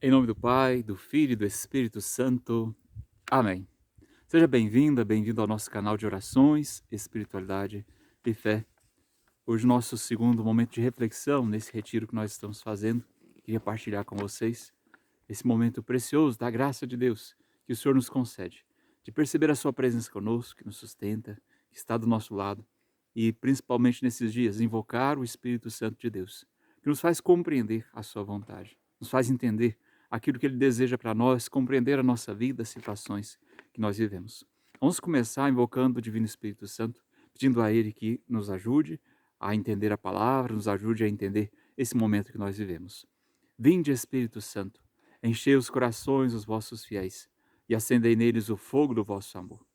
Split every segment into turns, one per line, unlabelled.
Em nome do Pai, do Filho e do Espírito Santo. Amém. Seja bem-vinda, bem-vindo ao nosso canal de orações, espiritualidade e fé. Hoje, nosso segundo momento de reflexão nesse retiro que nós estamos fazendo. Queria partilhar com vocês esse momento precioso da graça de Deus que o Senhor nos concede, de perceber a sua presença conosco, que nos sustenta, que está do nosso lado e, principalmente nesses dias, invocar o Espírito Santo de Deus, que nos faz compreender a sua vontade, nos faz entender aquilo que Ele deseja para nós, compreender a nossa vida, as situações que nós vivemos. Vamos começar invocando o Divino Espírito Santo, pedindo a Ele que nos ajude a entender a palavra, nos ajude a entender esse momento que nós vivemos. Vinde, Espírito Santo, enchei os corações dos vossos fiéis e acendei neles o fogo do vosso amor.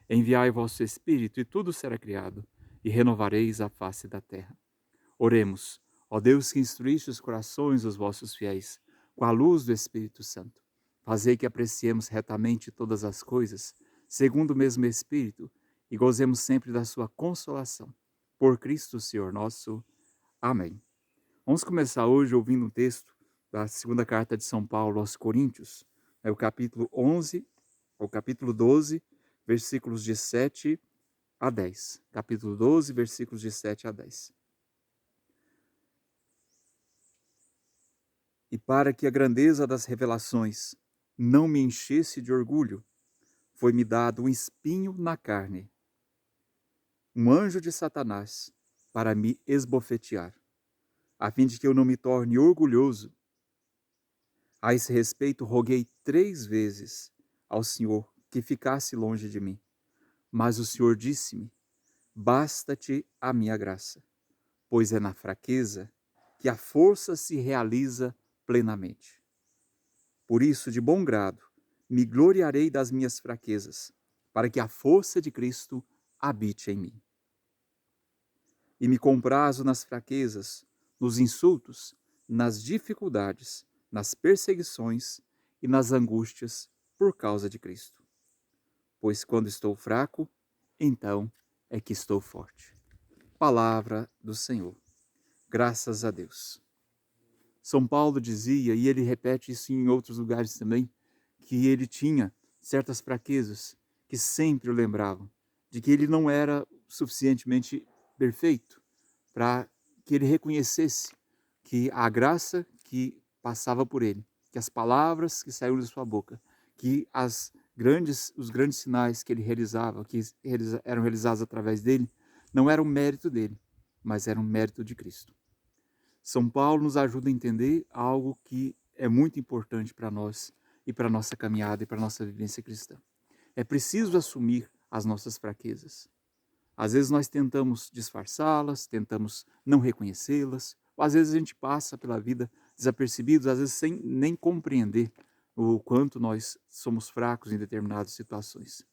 Enviai o vosso Espírito e tudo será criado e renovareis a face da terra. Oremos, ó Deus que instruíste os corações dos vossos fiéis com a luz do Espírito Santo. Fazei que apreciemos retamente todas as coisas, segundo o mesmo Espírito, e gozemos sempre da sua consolação. Por Cristo Senhor nosso. Amém. Vamos começar hoje ouvindo um texto da segunda carta de São Paulo aos Coríntios, o capítulo 11, o capítulo 12, versículos de 7 a 10. Capítulo 12, versículos de 7 a 10. E para que a grandeza das revelações não me enchesse de orgulho, foi-me dado um espinho na carne, um anjo de Satanás, para me esbofetear, a fim de que eu não me torne orgulhoso. A esse respeito, roguei 3 vezes ao Senhor que ficasse longe de mim. Mas o Senhor disse-me: basta-te a minha graça, pois é na fraqueza que a força se realiza plenamente. Por isso, de bom grado, me gloriarei das minhas fraquezas, para que a força de Cristo habite em mim. E me comprazo nas fraquezas, nos insultos, nas dificuldades, nas perseguições e nas angústias por causa de Cristo. Pois quando estou fraco, então é que estou forte. Palavra do Senhor. Graças a Deus. São Paulo dizia, e ele repete isso em outros lugares também, que ele tinha certas fraquezas que sempre o lembravam de que ele não era suficientemente perfeito para que ele reconhecesse que a graça que passava por ele, que as palavras que saíram de sua boca, que os grandes sinais que ele realizava, que eram realizados através dele, não eram mérito dele, mas eram mérito de Cristo. São Paulo nos ajuda a entender algo que é muito importante para nós e para a nossa caminhada e para a nossa vivência cristã. É preciso assumir as nossas fraquezas. Às vezes nós tentamos disfarçá-las, tentamos não reconhecê-las, ou às vezes a gente passa pela vida desapercebidos, às vezes sem nem compreender o quanto nós somos fracos em determinadas situações.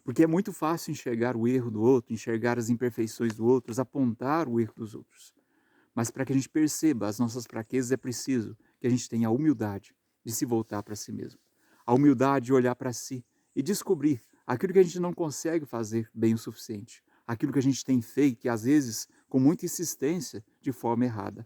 Porque é muito fácil enxergar o erro do outro, enxergar as imperfeições do outro, apontar o erro dos outros. Mas para que a gente perceba as nossas fraquezas, é preciso que a gente tenha a humildade de se voltar para si mesmo. A humildade de olhar para si e descobrir aquilo que a gente não consegue fazer bem o suficiente. Aquilo que a gente tem feito e às vezes com muita insistência de forma errada.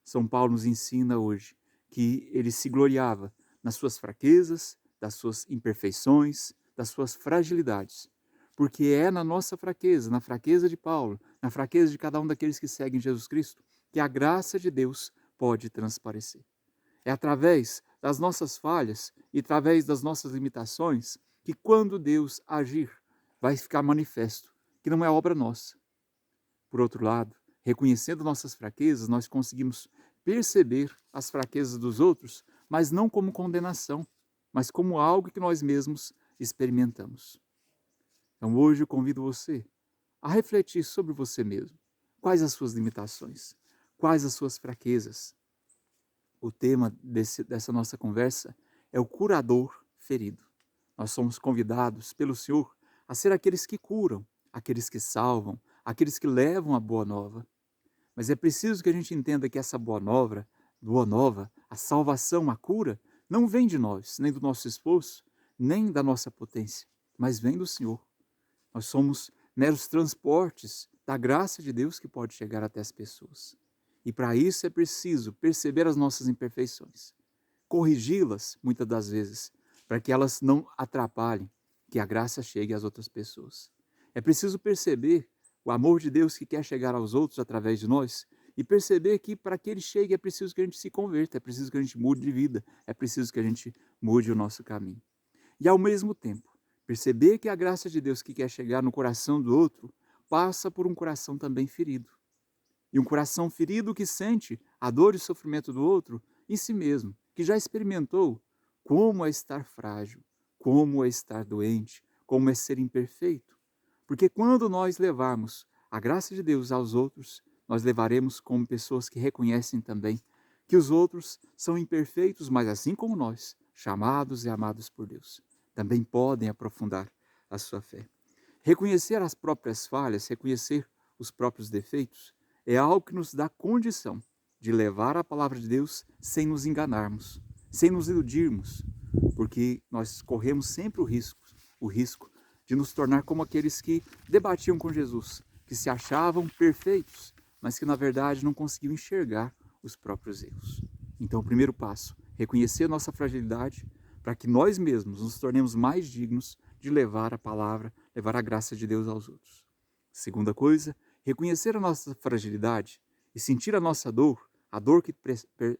São Paulo nos ensina hoje que ele se gloriava nas suas fraquezas, das suas imperfeições, das suas fragilidades. Porque é na nossa fraqueza, na fraqueza de Paulo, na fraqueza de cada um daqueles que seguem Jesus Cristo, que a graça de Deus pode transparecer. É através das nossas falhas e através das nossas limitações que, quando Deus agir, vai ficar manifesto que não é obra nossa. Por outro lado, reconhecendo nossas fraquezas, nós conseguimos perceber as fraquezas dos outros, mas não como condenação, mas como algo que nós mesmos experimentamos. Então hoje eu convido você a refletir sobre você mesmo. Quais as suas limitações? Quais as suas fraquezas? O tema dessa nossa conversa é o curador ferido. Nós somos convidados pelo Senhor a ser aqueles que curam, aqueles que salvam, aqueles que levam a boa nova. Mas é preciso que a gente entenda que essa boa nova, a salvação, a cura, não vem de nós, nem do nosso esforço, nem da nossa potência, mas vem do Senhor. Nós somos meros transportes da graça de Deus que pode chegar até as pessoas. E para isso é preciso perceber as nossas imperfeições, corrigi-las, muitas das vezes, para que elas não atrapalhem que a graça chegue às outras pessoas. É preciso perceber o amor de Deus que quer chegar aos outros através de nós e perceber que para que ele chegue é preciso que a gente se converta, é preciso que a gente mude de vida, é preciso que a gente mude o nosso caminho. E ao mesmo tempo, perceber que a graça de Deus que quer chegar no coração do outro passa por um coração também ferido. E um coração ferido que sente a dor e o sofrimento do outro em si mesmo, que já experimentou como é estar frágil, como é estar doente, como é ser imperfeito. Porque quando nós levarmos a graça de Deus aos outros, nós levaremos como pessoas que reconhecem também que os outros são imperfeitos, mas assim como nós, chamados e amados por Deus, também podem aprofundar a sua fé. Reconhecer as próprias falhas, reconhecer os próprios defeitos, é algo que nos dá condição de levar a palavra de Deus sem nos enganarmos, sem nos iludirmos, porque nós corremos sempre o risco de nos tornar como aqueles que debatiam com Jesus, que se achavam perfeitos, mas que na verdade não conseguiam enxergar os próprios erros. Então, o primeiro passo, reconhecer nossa fragilidade, para que nós mesmos nos tornemos mais dignos de levar a palavra, levar a graça de Deus aos outros. Segunda coisa, reconhecer a nossa fragilidade e sentir a nossa dor, a dor que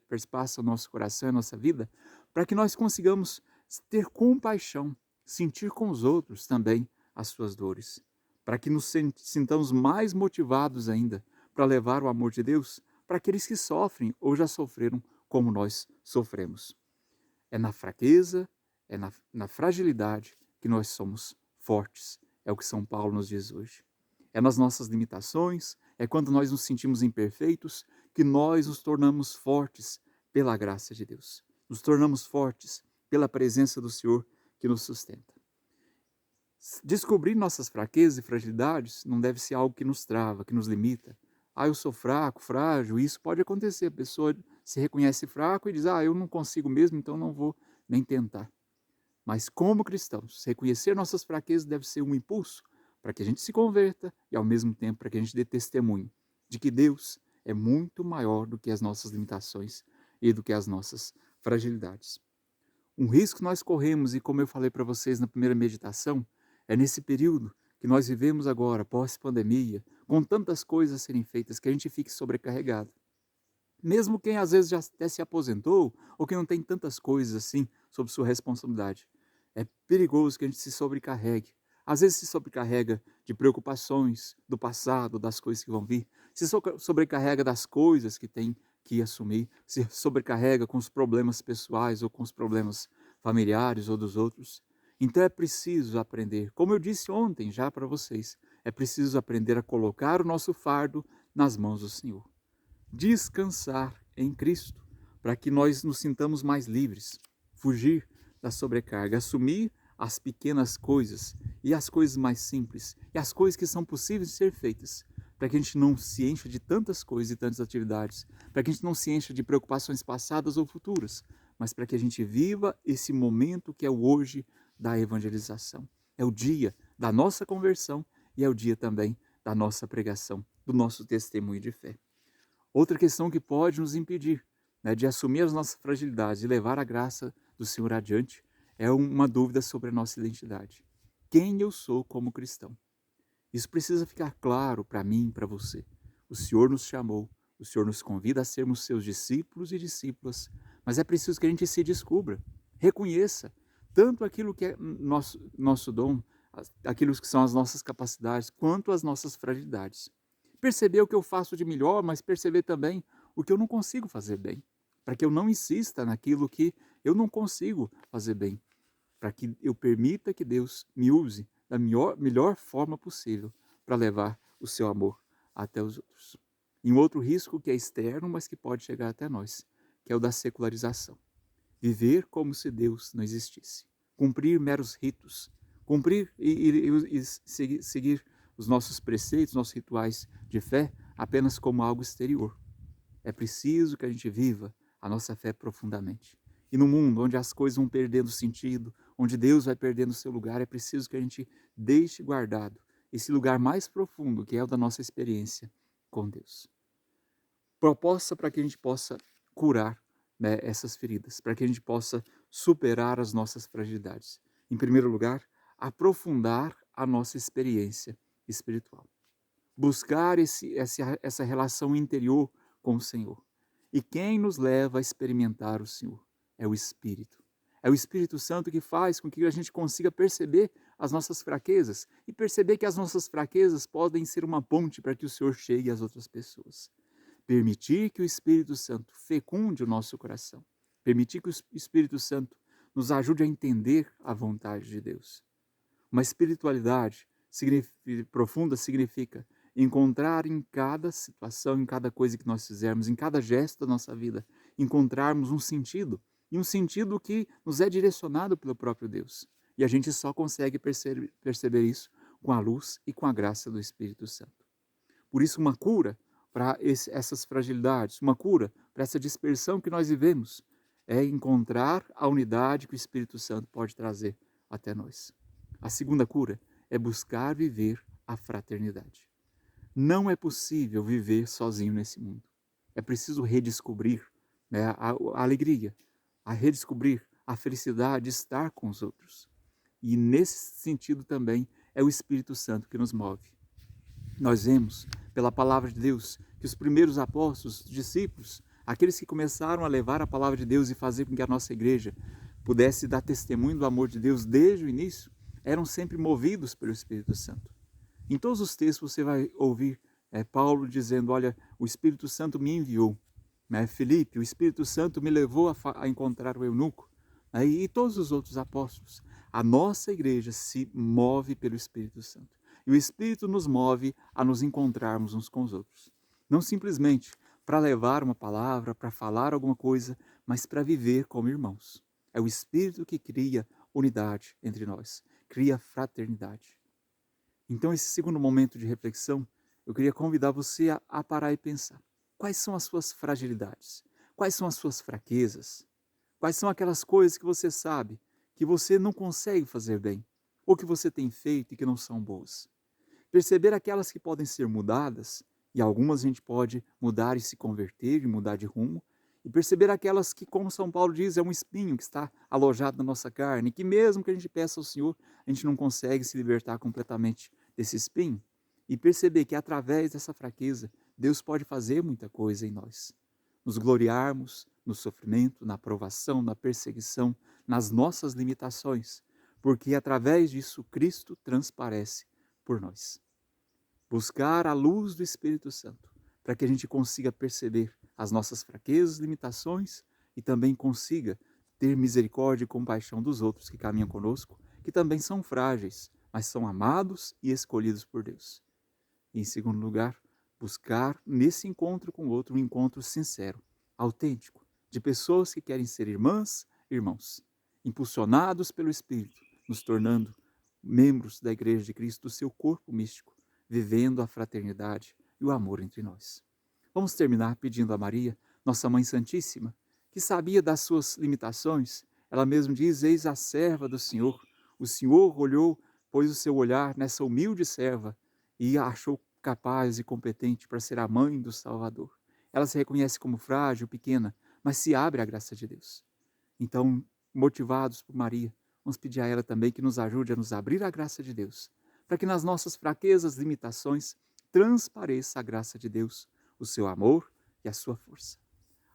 perspassa o nosso coração e a nossa vida, para que nós consigamos ter compaixão, sentir com os outros também as suas dores, para que nos sintamos mais motivados ainda para levar o amor de Deus para aqueles que sofrem ou já sofreram como nós sofremos. É na fraqueza, é na fragilidade que nós somos fortes. É o que São Paulo nos diz hoje. É nas nossas limitações, é quando nós nos sentimos imperfeitos, que nós nos tornamos fortes pela graça de Deus. Nos tornamos fortes pela presença do Senhor que nos sustenta. Descobrir nossas fraquezas e fragilidades não deve ser algo que nos trava, que nos limita. Eu sou fraco, frágil, isso pode acontecer. A pessoa se reconhece fraco e diz, eu não consigo mesmo, então não vou nem tentar. Mas como cristãos, reconhecer nossas fraquezas deve ser um impulso para que a gente se converta e ao mesmo tempo para que a gente dê testemunho de que Deus é muito maior do que as nossas limitações e do que as nossas fragilidades. Um risco que nós corremos, e como eu falei para vocês na primeira meditação, é nesse período que nós vivemos agora, pós-pandemia, com tantas coisas a serem feitas, que a gente fique sobrecarregado. Mesmo quem às vezes já até se aposentou, ou quem não tem tantas coisas assim sob sua responsabilidade. É perigoso que a gente se sobrecarregue. Às vezes se sobrecarrega de preocupações do passado, das coisas que vão vir. Se sobrecarrega das coisas que tem que assumir. Se sobrecarrega com os problemas pessoais ou com os problemas familiares ou dos outros. Então é preciso aprender, como eu disse ontem já para vocês, é preciso aprender a colocar o nosso fardo nas mãos do Senhor. Descansar em Cristo, para que nós nos sintamos mais livres, fugir da sobrecarga, assumir as pequenas coisas e as coisas mais simples e as coisas que são possíveis de ser feitas, para que a gente não se encha de tantas coisas e tantas atividades, para que a gente não se encha de preocupações passadas ou futuras, mas para que a gente viva esse momento que é o hoje da evangelização. É o dia da nossa conversão e é o dia também da nossa pregação, do nosso testemunho de fé. Outra questão que pode nos impedir, de assumir as nossas fragilidades e levar a graça do Senhor adiante é uma dúvida sobre a nossa identidade. Quem eu sou como cristão? Isso precisa ficar claro para mim e para você. O Senhor nos chamou, o Senhor nos convida a sermos seus discípulos e discípulas, mas é preciso que a gente se descubra, reconheça tanto aquilo que é nosso dom, aquilo que são as nossas capacidades, quanto as nossas fragilidades. Perceber o que eu faço de melhor, mas perceber também o que eu não consigo fazer bem, para que eu não insista naquilo que eu não consigo fazer bem, para que eu permita que Deus me use da melhor forma possível para levar o seu amor até os outros. E um outro risco que é externo, mas que pode chegar até nós, que é o da secularização. Viver como se Deus não existisse. Cumprir meros ritos. Cumprir e seguir os nossos preceitos, nossos rituais de fé apenas como algo exterior. É preciso que a gente viva a nossa fé profundamente. E no mundo onde as coisas vão perdendo sentido, onde Deus vai perdendo seu lugar, é preciso que a gente deixe guardado esse lugar mais profundo, que é o da nossa experiência com Deus. Proposta para que a gente possa curar né, essas feridas, para que a gente possa superar as nossas fragilidades. Em primeiro lugar, aprofundar a nossa experiência espiritual. Buscar essa relação interior com o Senhor. E quem nos leva a experimentar o Senhor? É o Espírito. É o Espírito Santo que faz com que a gente consiga perceber as nossas fraquezas e perceber que as nossas fraquezas podem ser uma ponte para que o Senhor chegue às outras pessoas. Permitir que o Espírito Santo fecunde o nosso coração. Permitir que o Espírito Santo nos ajude a entender a vontade de Deus. Uma espiritualidade profunda significa encontrar em cada situação, em cada coisa que nós fizermos, em cada gesto da nossa vida, encontrarmos um sentido, e um sentido que nos é direcionado pelo próprio Deus. E a gente só consegue perceber isso com a luz e com a graça do Espírito Santo. Por isso, uma cura para essas fragilidades, uma cura para essa dispersão que nós vivemos, é encontrar a unidade que o Espírito Santo pode trazer até nós. A segunda cura é buscar viver a fraternidade. Não é possível viver sozinho nesse mundo. É preciso redescobrir, né, a alegria, a redescobrir a felicidade de estar com os outros. E nesse sentido também é o Espírito Santo que nos move. Nós vemos pela palavra de Deus que os primeiros apóstolos, discípulos, aqueles que começaram a levar a palavra de Deus e fazer com que a nossa igreja pudesse dar testemunho do amor de Deus desde o início, eram sempre movidos pelo Espírito Santo. Em todos os textos você vai ouvir Paulo dizendo, olha, o Espírito Santo me enviou. Filipe, o Espírito Santo me levou a encontrar o eunuco. E todos os outros apóstolos. A nossa igreja se move pelo Espírito Santo. E o Espírito nos move a nos encontrarmos uns com os outros. Não simplesmente para levar uma palavra, para falar alguma coisa, mas para viver como irmãos. É o Espírito que cria unidade entre nós, cria fraternidade. Então, esse segundo momento de reflexão, eu queria convidar você a parar e pensar. Quais são as suas fragilidades? Quais são as suas fraquezas? Quais são aquelas coisas que você sabe que você não consegue fazer bem? Ou que você tem feito e que não são boas? Perceber aquelas que podem ser mudadas, e algumas a gente pode mudar e se converter e mudar de rumo, e perceber aquelas que, como São Paulo diz, é um espinho que está alojado na nossa carne, que mesmo que a gente peça ao Senhor, a gente não consegue se libertar completamente desse espinho, e perceber que através dessa fraqueza, Deus pode fazer muita coisa em nós. Nos gloriarmos no sofrimento, na provação, na perseguição, nas nossas limitações, porque através disso Cristo transparece por nós. Buscar a luz do Espírito Santo, para que a gente consiga perceber as nossas fraquezas, limitações e também consiga ter misericórdia e compaixão dos outros que caminham conosco, que também são frágeis, mas são amados e escolhidos por Deus. E, em segundo lugar, buscar nesse encontro com o outro um encontro sincero, autêntico, de pessoas que querem ser irmãs, irmãos, impulsionados pelo Espírito, nos tornando membros da Igreja de Cristo, do seu corpo místico, vivendo a fraternidade e o amor entre nós. Vamos terminar pedindo a Maria, nossa Mãe Santíssima, que sabia das suas limitações. Ela mesma diz, eis a serva do Senhor. O Senhor olhou, pôs o seu olhar nessa humilde serva e a achou capaz e competente para ser a mãe do Salvador. Ela se reconhece como frágil, pequena, mas se abre à graça de Deus. Então, motivados por Maria, vamos pedir a ela também que nos ajude a nos abrir à graça de Deus, para que nas nossas fraquezas, limitações, transpareça a graça de Deus, o seu amor e a sua força.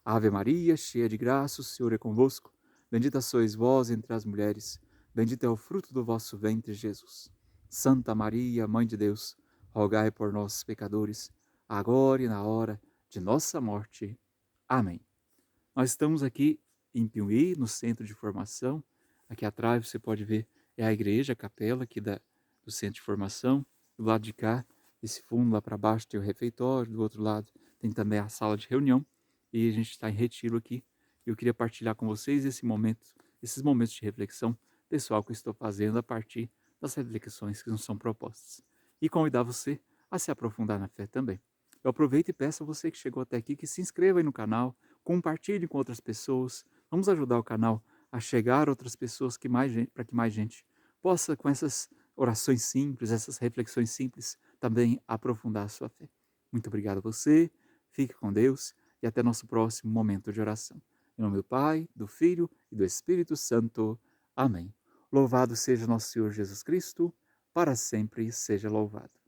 Ave Maria, cheia de graça, o Senhor é convosco. Bendita sois vós entre as mulheres, bendito é o fruto do vosso ventre, Jesus. Santa Maria, Mãe de Deus, rogai por nós, pecadores, agora e na hora de nossa morte. Amém. Nós estamos aqui em Piuí, no centro de formação. Aqui atrás você pode ver é a igreja, a capela aqui do centro de formação. Do lado de cá, esse fundo lá para baixo tem o refeitório, do outro lado tem também a sala de reunião. E a gente está em retiro aqui. Eu queria partilhar com vocês esses momentos de reflexão pessoal que eu estou fazendo a partir das reflexões que nos são propostas. E convidar você a se aprofundar na fé também. Eu aproveito e peço a você que chegou até aqui que se inscreva aí no canal, compartilhe com outras pessoas. Vamos ajudar o canal a chegar a outras pessoas para que mais gente possa, com essas orações simples, essas reflexões simples, também aprofundar a sua fé. Muito obrigado a você, fique com Deus e até nosso próximo momento de oração. Em nome do Pai, do Filho e do Espírito Santo. Amém. Louvado seja nosso Senhor Jesus Cristo, para sempre seja louvado.